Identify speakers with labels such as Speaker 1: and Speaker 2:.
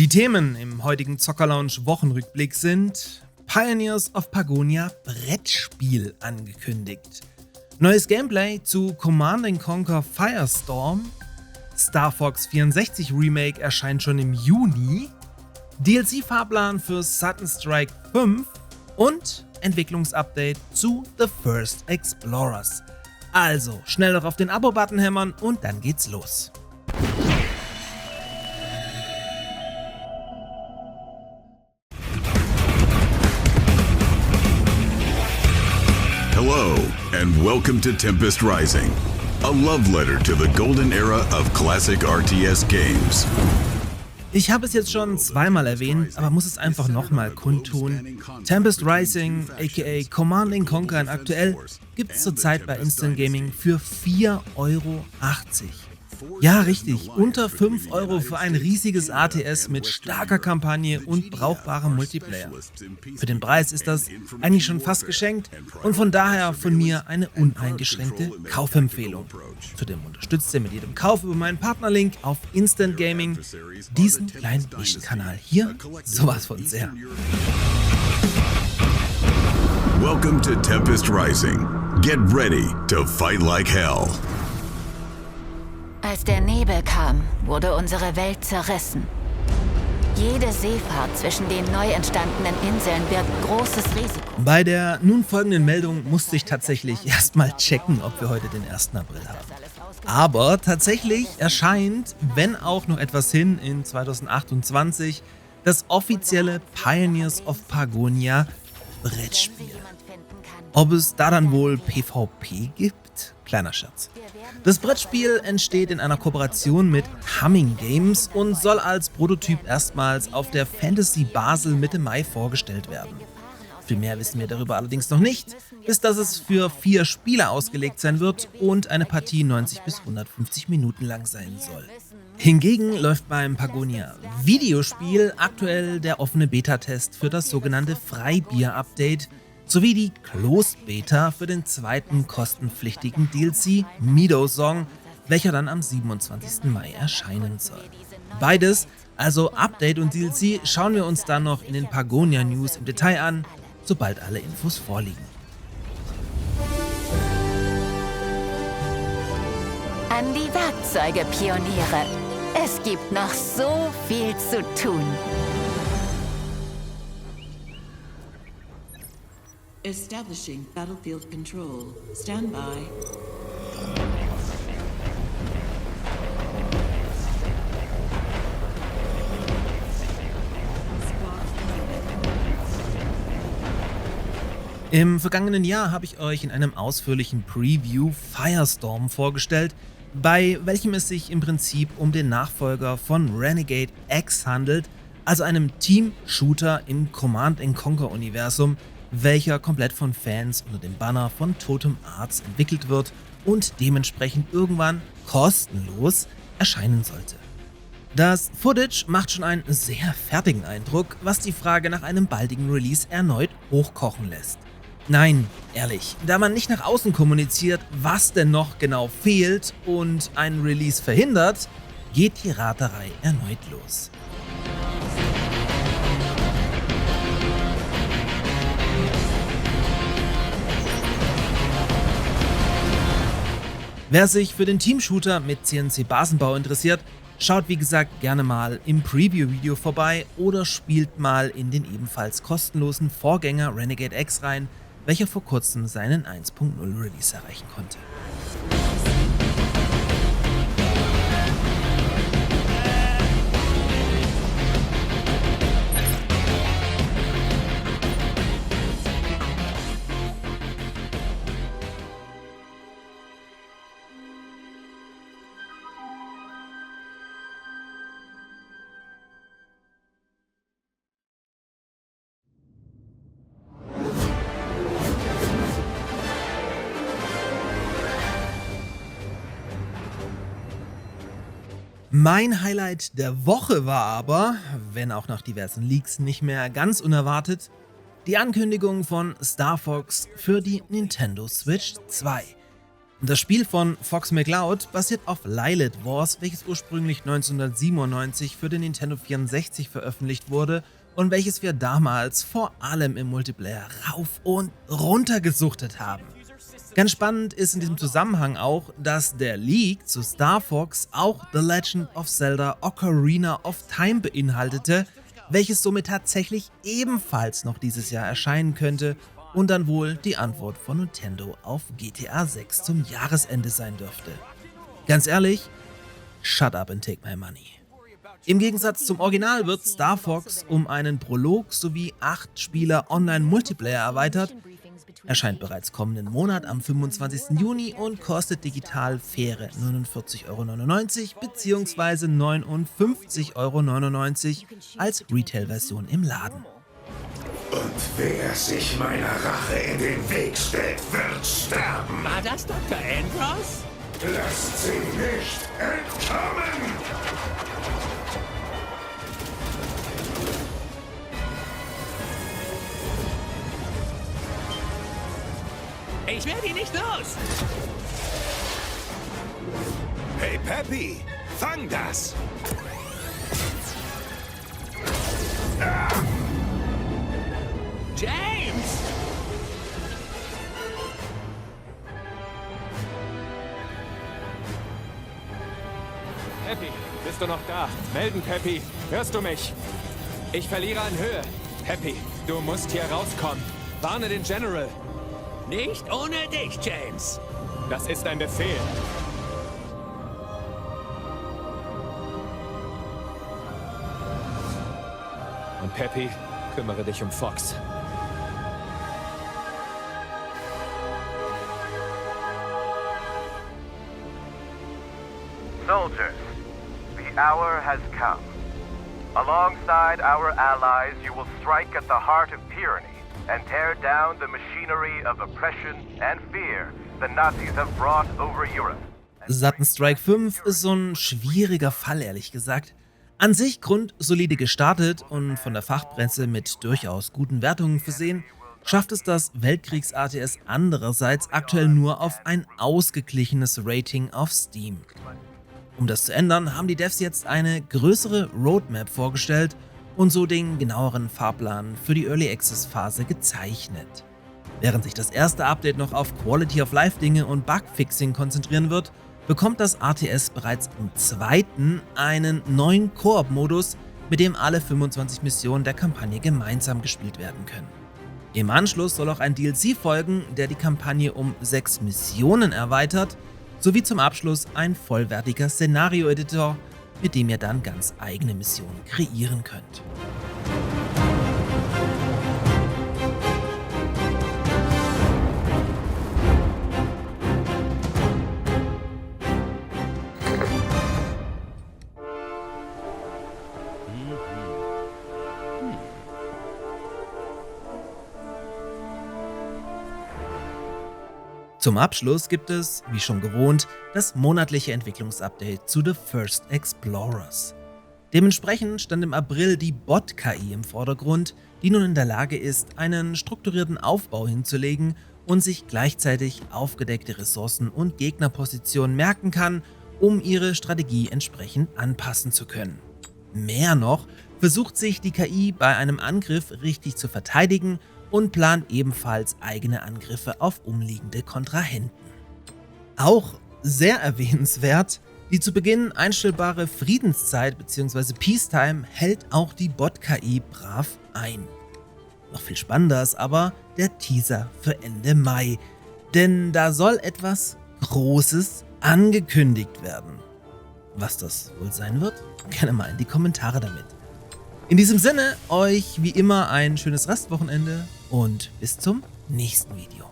Speaker 1: Die Themen im heutigen Zocker-Lounge Wochenrückblick sind Pioneers of Pagonia Brettspiel angekündigt, neues Gameplay zu Command & Conquer Firestorm, Star Fox 64 Remake erscheint schon im Juni, DLC-Fahrplan für Sudden Strike 5 und Entwicklungsupdate zu The First Explorers. Also schnell noch auf den Abo-Button hämmern und dann geht's los.
Speaker 2: Hello, and welcome to Tempest Rising, a love letter to the golden era of classic RTS games.
Speaker 1: Ich habe es jetzt schon zweimal erwähnt, aber muss es einfach nochmal kundtun. Tempest Rising, aka Command & Conquer aktuell, gibt es zurzeit bei Instant Gaming für 4,80 €. Ja, richtig, unter 5 € für ein riesiges ATS mit starker Kampagne und brauchbarem Multiplayer. Für den Preis ist das eigentlich schon fast geschenkt und von daher von mir eine uneingeschränkte Kaufempfehlung. Zudem unterstützt ihr mit jedem Kauf über meinen Partnerlink auf Instant Gaming diesen kleinen Nischenkanal hier sowas von sehr.
Speaker 2: Welcome to Tempest Rising. Get ready to fight like hell.
Speaker 3: Als der Nebel kam, wurde unsere Welt zerrissen. Jede Seefahrt zwischen den neu entstandenen Inseln birgt großes Risiko.
Speaker 1: Bei der nun folgenden Meldung musste ich tatsächlich erstmal checken, ob wir heute den 1. April haben. Aber tatsächlich erscheint, wenn auch noch etwas hin in 2028, das offizielle Pioneers of Pagonia Brettspiel. Ob es da dann wohl PvP gibt? Kleiner Scherz. Das Brettspiel entsteht in einer Kooperation mit Humming Games und soll als Prototyp erstmals auf der Fantasy Basel Mitte Mai vorgestellt werden. Viel mehr wissen wir darüber allerdings noch nicht, bis dass es für 4 Spieler ausgelegt sein wird und eine Partie 90 bis 150 Minuten lang sein soll. Hingegen läuft beim Pagonia Videospiel aktuell der offene Beta-Test für das sogenannte Freibier-Update sowie die Closed Beta für den zweiten kostenpflichtigen DLC Mido Song, welcher dann am 27. Mai erscheinen soll. Beides, also Update und DLC, schauen wir uns dann noch in den Pagonia News im Detail an, sobald alle Infos vorliegen.
Speaker 3: An die Werkzeuge, Pioniere. Es gibt noch so viel zu tun.
Speaker 4: Establishing battlefield control. Stand by.
Speaker 1: Im vergangenen Jahr habe ich euch in einem ausführlichen Preview Firestorm vorgestellt, bei welchem es sich im Prinzip um den Nachfolger von Renegade X handelt, also einem Team-Shooter im Command & Conquer Universum, welcher komplett von Fans unter dem Banner von Totem Arts entwickelt wird und dementsprechend irgendwann kostenlos erscheinen sollte. Das Footage macht schon einen sehr fertigen Eindruck, was die Frage nach einem baldigen Release erneut hochkochen lässt. Nein, ehrlich, da man nicht nach außen kommuniziert, was denn noch genau fehlt und einen Release verhindert, geht die Raterei erneut los. Wer sich für den Teamshooter mit CNC-Basenbau interessiert, schaut wie gesagt gerne mal im Preview-Video vorbei oder spielt mal in den ebenfalls kostenlosen Vorgänger Renegade X rein, welcher vor kurzem seinen 1.0 Release erreichen konnte. Mein Highlight der Woche war aber, wenn auch nach diversen Leaks nicht mehr ganz unerwartet, die Ankündigung von Star Fox für die Nintendo Switch 2. Das Spiel von Fox McCloud basiert auf Lilith Wars, welches ursprünglich 1997 für den Nintendo 64 veröffentlicht wurde und welches wir damals vor allem im Multiplayer rauf und runter gesuchtet haben. Ganz spannend ist in diesem Zusammenhang auch, dass der Leak zu Star Fox auch The Legend of Zelda Ocarina of Time beinhaltete, welches somit tatsächlich ebenfalls noch dieses Jahr erscheinen könnte und dann wohl die Antwort von Nintendo auf GTA 6 zum Jahresende sein dürfte. Ganz ehrlich, shut up and take my money. Im Gegensatz zum Original wird Star Fox um einen Prolog sowie 8 Spieler Online-Multiplayer erweitert, erscheint bereits kommenden Monat am 25. Juni und kostet digital faire 49,99 € bzw. 59,99 € als Retail-Version im Laden.
Speaker 5: Und wer sich meiner Rache in den Weg stellt, wird sterben.
Speaker 6: War das Dr. Andros?
Speaker 5: Lasst sie nicht entkommen!
Speaker 6: Ich werde ihn nicht los!
Speaker 5: Hey Peppy, fang das!
Speaker 6: James!
Speaker 7: Peppy, bist du noch da? Melden, Peppy. Hörst du mich? Ich verliere an Höhe. Peppy, du musst hier rauskommen. Warne den General.
Speaker 6: Nicht ohne dich, James!
Speaker 7: Das ist ein Befehl. Und Peppy, kümmere dich um Fox.
Speaker 8: Soldiers, the hour has come. Alongside our allies, you will strike at the heart of tyranny and tear down the machinery of oppression and fear the Nazis have brought over Europe.
Speaker 1: Sudden Strike 5 ist so ein schwieriger Fall, ehrlich gesagt. An sich grundsolide gestartet und von der Fachpresse mit durchaus guten Wertungen versehen, schafft es das Weltkriegs-RTS andererseits aktuell nur auf ein ausgeglichenes Rating auf Steam. Um das zu ändern, haben die Devs jetzt eine größere Roadmap vorgestellt und so den genaueren Fahrplan für die Early Access Phase gezeichnet. Während sich das erste Update noch auf Quality of Life Dinge und Bugfixing konzentrieren wird, bekommt das RTS bereits im zweiten einen neuen Koop-Modus, mit dem alle 25 Missionen der Kampagne gemeinsam gespielt werden können. Im Anschluss soll auch ein DLC folgen, der die Kampagne um 6 Missionen erweitert, sowie zum Abschluss ein vollwertiger Szenario-Editor, mit dem ihr dann ganz eigene Missionen kreieren könnt. Zum Abschluss gibt es, wie schon gewohnt, das monatliche Entwicklungsupdate zu The First Explorers. Dementsprechend stand im April die Bot-KI im Vordergrund, die nun in der Lage ist, einen strukturierten Aufbau hinzulegen und sich gleichzeitig aufgedeckte Ressourcen und Gegnerpositionen merken kann, um ihre Strategie entsprechend anpassen zu können. Mehr noch, versucht sich die KI bei einem Angriff richtig zu verteidigen und plant ebenfalls eigene Angriffe auf umliegende Kontrahenten. Auch sehr erwähnenswert, die zu Beginn einstellbare Friedenszeit bzw. Peacetime hält auch die Bot-KI brav ein. Noch viel spannender ist aber der Teaser für Ende Mai, denn da soll etwas Großes angekündigt werden. Was das wohl sein wird? Gerne mal in die Kommentare damit. In diesem Sinne, euch wie immer ein schönes Restwochenende und bis zum nächsten Video.